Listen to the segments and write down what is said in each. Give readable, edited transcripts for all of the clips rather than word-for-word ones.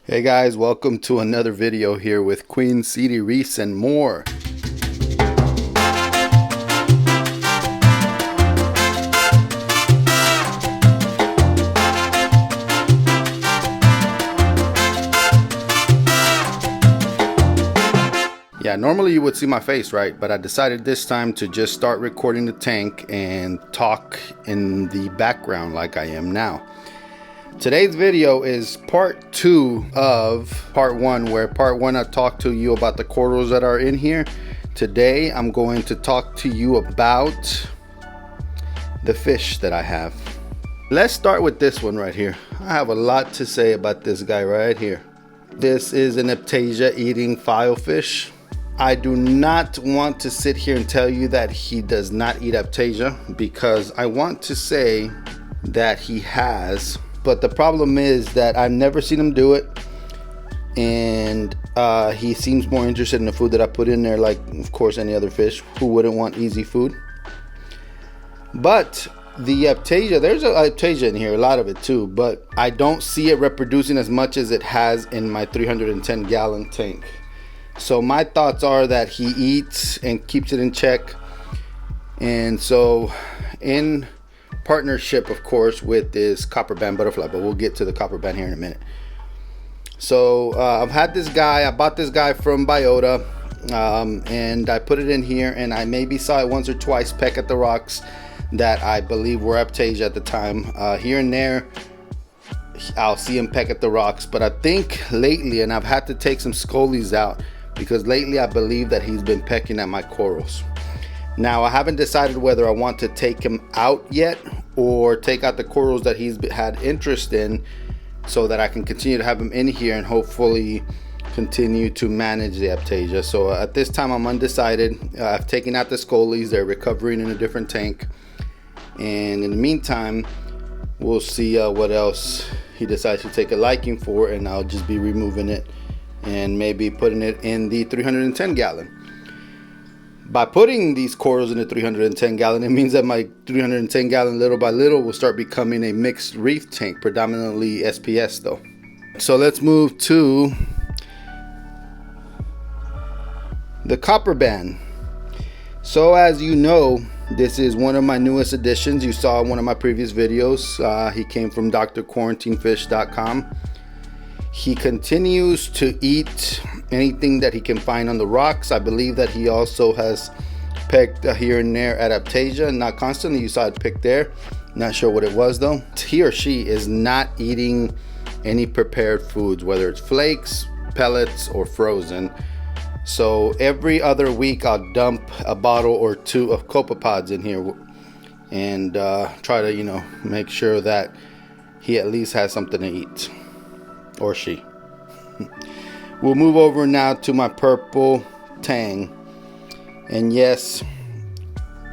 Hey guys, welcome to another video here with Queen City Reefs and more. Yeah, normally you would see my face, right? But I decided this time to just start recording the tank and talk in the background like I am now. Today's video is part 2 of part 1, where part 1 I talked to you about the corals that are in here. Today I'm going to talk to you about the fish that I have. Let's start with this one right here. I have a lot to say about this guy right here. This is an Aptasia eating filefish. I do not want to sit here and tell you that he does not eat Aptasia, because I want to say that he has. But the problem is that I've never seen him do it, and he seems more interested in the food that I put in there, like of course any other fish. Who wouldn't want easy food? But the Aptasia, there's an Aptasia in here, a lot of it too, but I don't see it reproducing as much as it has in my 310 gallon tank. So my thoughts are that he eats and keeps it in check, and so in partnership of course with this Copperband butterfly, but we'll get to the Copperband here in a minute. So I've had this guy, I bought this guy from Biota, and I put it in here, and I maybe saw it once or twice peck at the rocks that I believe were Aptasia at the time. Here and there I'll see him peck at the rocks, but I think lately, and I've had to take some scollies out, because lately I believe that he's been pecking at my corals. Now I haven't decided whether I want to take him out yet, or take out the corals that he's had interest in, so that I can continue to have him in here and hopefully continue to manage the Aptasia. So at this time I'm undecided. I've taken out the scollies, they're recovering in a different tank, and in the meantime we'll see what else he decides to take a liking for, and I'll just be removing it and maybe putting it in the 310 gallon. By putting these corals in the 310 gallon, it means that my 310 gallon little by little will start becoming a mixed reef tank, predominantly SPS though. So let's move to the Copperband. So as you know, this is one of my newest additions. You saw in one of my previous videos. He came from drquarantinefish.com. He continues to eat anything that he can find on the rocks. I believe that he also has pecked here and there at Aptasia, not constantly. You saw it pick there. Not sure what it was though. He or she is not eating any prepared foods, whether it's flakes, pellets, or frozen. So every other week I'll dump a bottle or two of Copperband in here and try to, make sure that he at least has something to eat, or she. We'll move over now to my purple tang, and yes,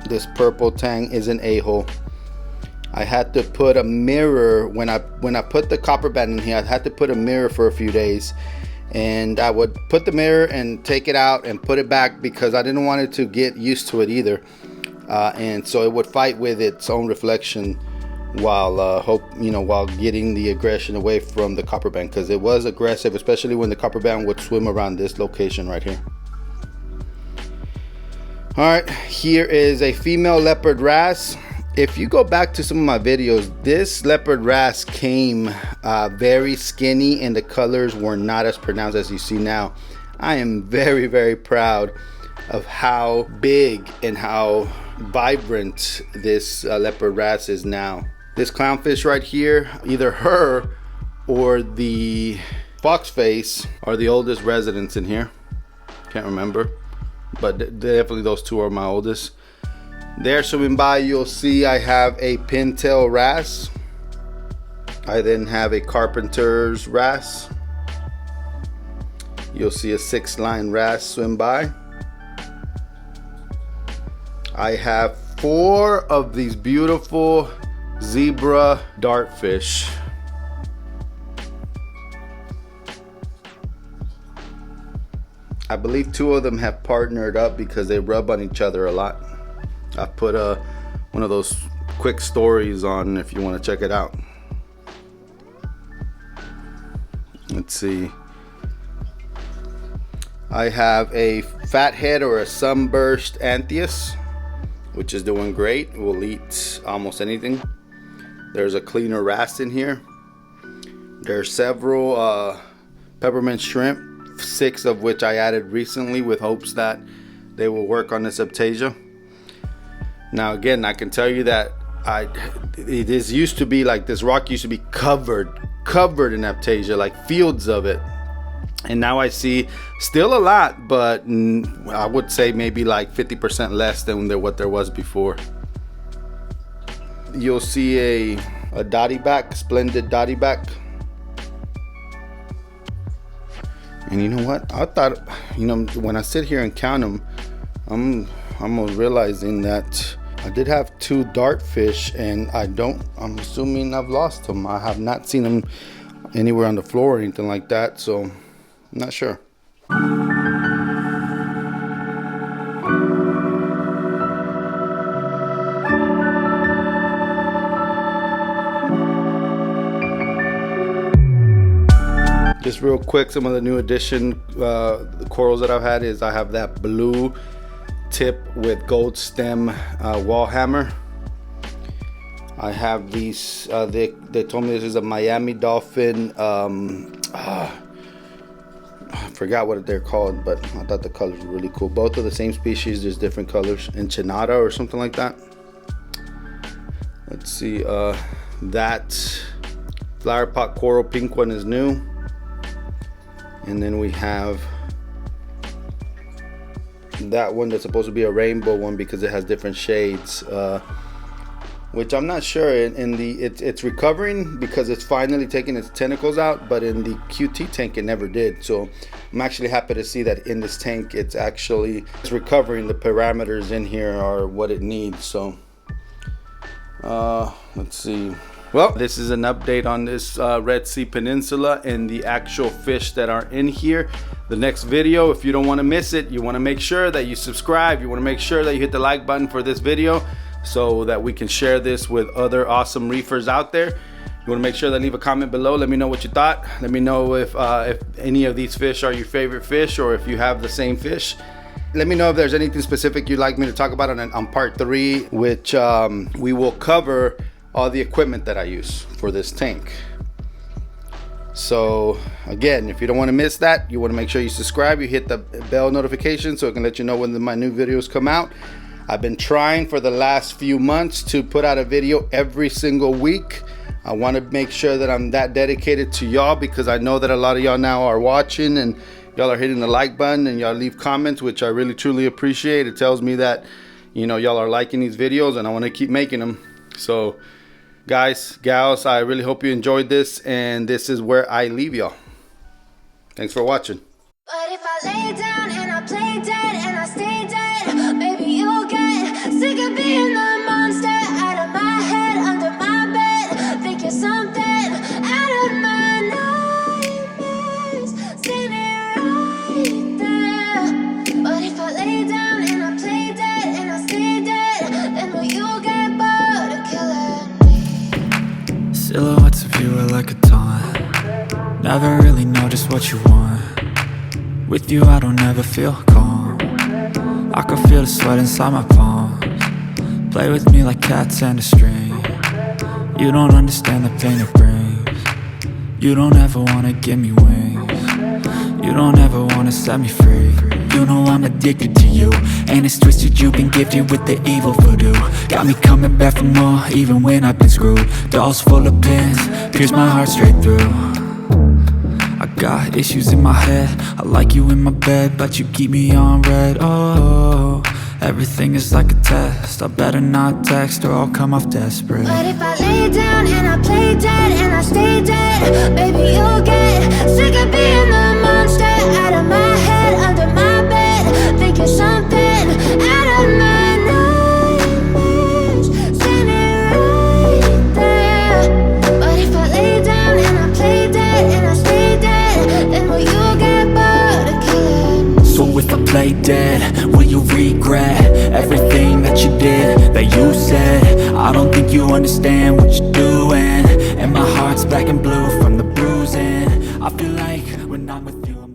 this purple tang is an a-hole. I had to put a mirror when I put the Copperband in here. I had to put a mirror for a few days, and I would put the mirror and take it out and put it back, because I didn't want it to get used to it either, and so it would fight with its own reflection while while getting the aggression away from the Copperband, because it was aggressive, especially when the Copperband would swim around this location right here. All right, here is a female leopard wrasse. If you go back to some of my videos, this leopard wrasse came very skinny, and the colors were not as pronounced as you see now. I am very, very proud of how big and how vibrant this leopard wrasse is now. This clownfish right here, either her or the Foxface are the oldest residents in here. Can't remember, but definitely those two are my oldest. There, swimming by, you'll see I have a pintail wrasse. I then have a carpenter's wrasse. You'll see a 6-line wrasse swim by. I have 4 of these beautiful zebra dartfish. I believe 2 of them have partnered up because they rub on each other a lot. I put one of those quick stories on if you want to check it out. Let's see. I have a fathead or a sunburst anthias, which is doing great. Will eat almost anything. There's a cleaner wrasse in here. There's several peppermint shrimp, 6 of which I added recently with hopes that they will work on this Aptasia. Now again, I can tell you that this used to be like, this rock used to be covered in Aptasia, like fields of it. And now I see still a lot, but I would say maybe like 50% less than what there was before. You'll see a dotty back, splendid dotty back. And you know what? I thought, you know, when I sit here and count them, I'm realizing that I did have 2 dartfish, and I'm assuming I've lost them. I have not seen them anywhere on the floor or anything like that, so I'm not sure. Just real quick, some of the new addition, the corals that I've had is I have that blue tip with gold stem wall hammer. I have these, they told me this is a Miami dolphin, I forgot what they're called, but I thought the colors were really cool. Both are the same species, just different colors. Enchinada or something like that. Let's see, that flower pot coral pink one is new. And then we have that one that's supposed to be a rainbow one because it has different shades, which I'm not sure it's recovering because it's finally taking its tentacles out, but in the QT tank it never did. So I'm actually happy to see that in this tank it's recovering. The parameters in here are what it needs. So let's see. Well, this is an update on this Red Sea Peninsula and the actual fish that are in here. The next video, if you don't want to miss it, you want to make sure that you subscribe. You want to make sure that you hit the like button for this video so that we can share this with other awesome reefers out there. You want to make sure that leave a comment below. Let me know what you thought. Let me know if any of these fish are your favorite fish, or if you have the same fish. Let me know if there's anything specific you'd like me to talk about on part 3, which we will cover all the equipment that I use for this tank. So again, if you don't want to miss that, you want to make sure you subscribe, you hit the bell notification so it can let you know when my new videos come out. I've been trying for the last few months to put out a video every single week. I want to make sure that I'm that dedicated to y'all, because I know that a lot of y'all now are watching and y'all are hitting the like button and y'all leave comments, which I really truly appreciate. It tells me that, you know, y'all are liking these videos and I want to keep making them. So guys, gals, I really hope you enjoyed this, and this is where I leave y'all. Thanks for watching. But if I lay down and I play dead and I stay dead, maybe you'll get sick of being the monster out of my head, under my bed, thinking something out of my nightmares, standing right there. But if I lay down and I play dead and I stay dead, then will you get bored of killing? Silhouettes of you are like a taunt. Never really know just what you want. With you I don't ever feel calm. I can feel the sweat inside my palms. Play with me like cats and a string. You don't understand the pain it brings. You don't ever wanna give me wings. You don't ever wanna set me free. You know I'm addicted to you, and it's twisted, you've been gifted with the evil voodoo. Got me coming back for more, even when I've been screwed. Dolls full of pins, pierce my heart straight through. I got issues in my head, I like you in my bed, but you keep me on red. Oh, everything is like a test, I better not text or I'll come off desperate. But if I lay down and I play dead and I stay dead, baby you'll get sick of being the monster out of my head, under my bed, thinking something out of my nightmares, standing right there. But if I lay down and I play dead and I stay dead, then will you get bored of killing? So if I play dead, will you regret everything that you did, that you said? I don't think you understand what you're doing, and my heart's black and blue from the bruising. I feel like when I'm with you.